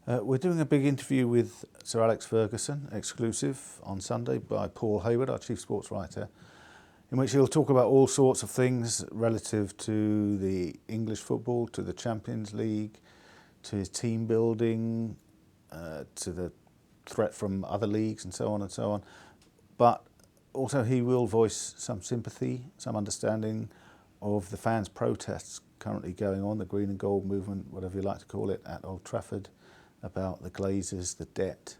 We're doing a big interview with Sir Alex Ferguson, exclusive, on Sunday by Paul Hayward, our chief sports writer, in which he'll talk about all sorts of things relative to the English football, to the Champions League, to his team building, to the threat from other leagues and so on and so on. But also he will voice some sympathy, some understanding of the fans' protests currently going on, the green and gold movement, whatever you like to call it, at Old Trafford, about the Glazers, the debt.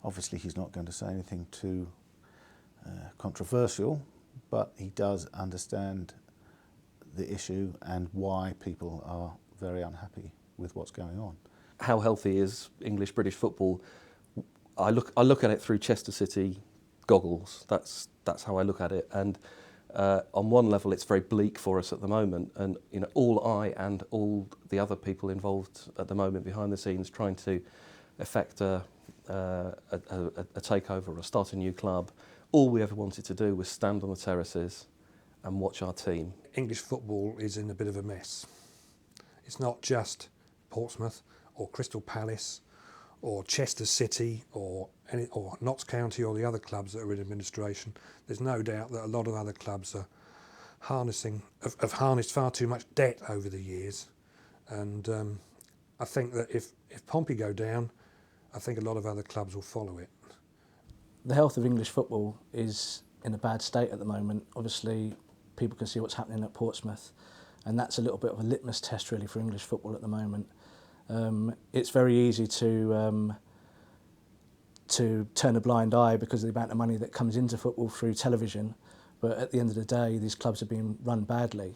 Obviously he's not going to say anything too controversial, but he does understand the issue and why people are very unhappy with what's going on. How healthy is English-British football? I look at it through Chester City goggles. That's how I look at it. And on one level, it's very bleak for us at the moment. And all I and all the other people involved at the moment behind the scenes trying to effect a takeover or start a new club. All we ever wanted to do was stand on the terraces and watch our team. English football is in a bit of a mess. It's not just Portsmouth or Crystal Palace or Chester City or Notts County or the other clubs that are in administration. There's no doubt that a lot of other clubs are have harnessed far too much debt over the years. And I think that if Pompey go down, I think a lot of other clubs will follow it. The health of English football is in a bad state at the moment. Obviously, people can see what's happening at Portsmouth, and that's a little bit of a litmus test really for English football at the moment. It's very easy to turn a blind eye because of the amount of money that comes into football through television, but at the end of the day, these clubs are being run badly.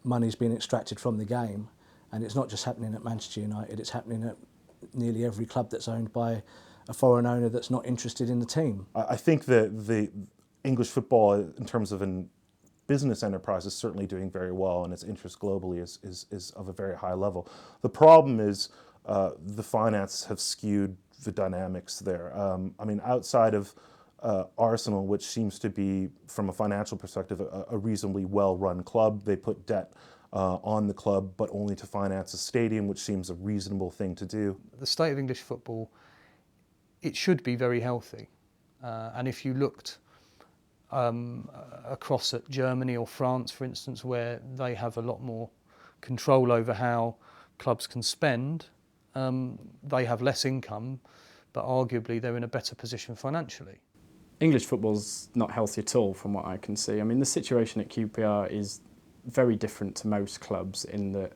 Money's being extracted from the game, and it's not just happening at Manchester United, it's happening at nearly every club that's owned by a foreign owner that's not interested in the team. I think that the English football, in terms of an business enterprise, is certainly doing very well, and its interest globally is of a very high level. The problem is the finance have skewed the dynamics there. I mean, outside of Arsenal, which seems to be, from a financial perspective, a reasonably well-run club, they put debt on the club, but only to finance a stadium, which seems a reasonable thing to do. The state of English football, it should be very healthy. And if you looked across at Germany or France, for instance, where they have a lot more control over how clubs can spend, they have less income, but arguably they're in a better position financially. English football's not healthy at all from what I can see. I mean, the situation at QPR is very different to most clubs in that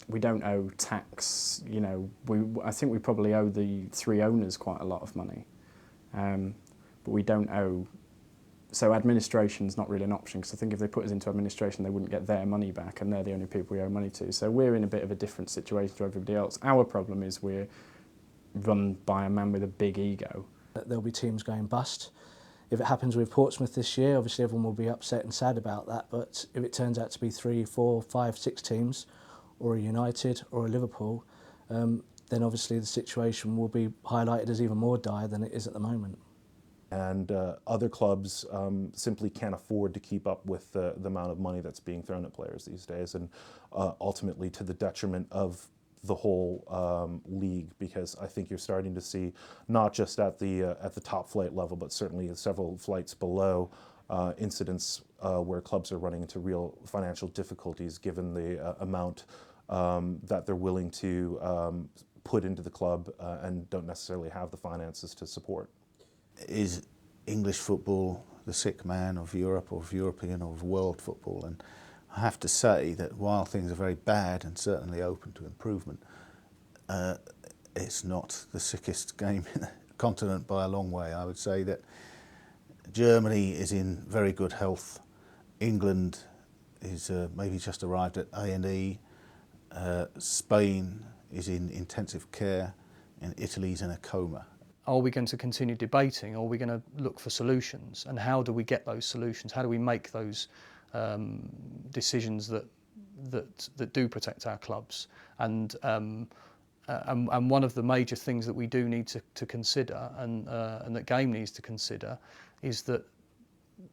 we don't owe tax. I think we probably owe the three owners quite a lot of money, but we don't owe. So administration's not really an option, because I think if they put us into administration, they wouldn't get their money back, and they're the only people we owe money to. So we're in a bit of a different situation to everybody else. Our problem is we're run by a man with a big ego. There'll be teams going bust. If it happens with Portsmouth this year, obviously everyone will be upset and sad about that, but if it turns out to be 3, 4, 5, 6 teams, or a United or a Liverpool, then obviously the situation will be highlighted as even more dire than it is at the moment. And other clubs simply can't afford to keep up with the amount of money that's being thrown at players these days, and ultimately to the detriment of the whole league, because I think you're starting to see, not just at the top flight level, but certainly at several flights below, incidents where clubs are running into real financial difficulties given the amount that they're willing to put into the club and don't necessarily have the finances to support. Is English football the sick man of Europe, or of European, or of world football? And I have to say that while things are very bad and certainly open to improvement, it's not the sickest game in the continent by a long way. I would say that Germany is in very good health. England is maybe just arrived at A&E. Spain is in intensive care, and Italy's in a coma. Are we going to continue debating, or are we going to look for solutions? And how do we get those solutions? How do we make those decisions that do protect our clubs? And one of the major things that we do need to consider, and that Game needs to consider, is that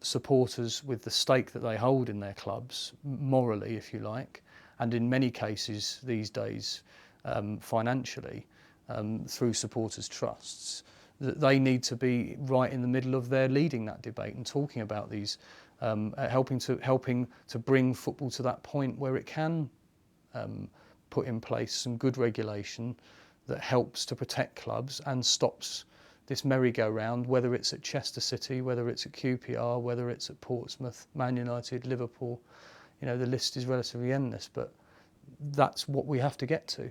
supporters, with the stake that they hold in their clubs, morally, if you like, and in many cases these days, financially through supporters' trusts, that they need to be right in the middle of their leading that debate and talking about these, helping to bring football to that point where it can put in place some good regulation that helps to protect clubs and stops this merry-go-round, whether it's at Chester City, whether it's at QPR, whether it's at Portsmouth, Man United, Liverpool. You know, the list is relatively endless, but that's what we have to get to.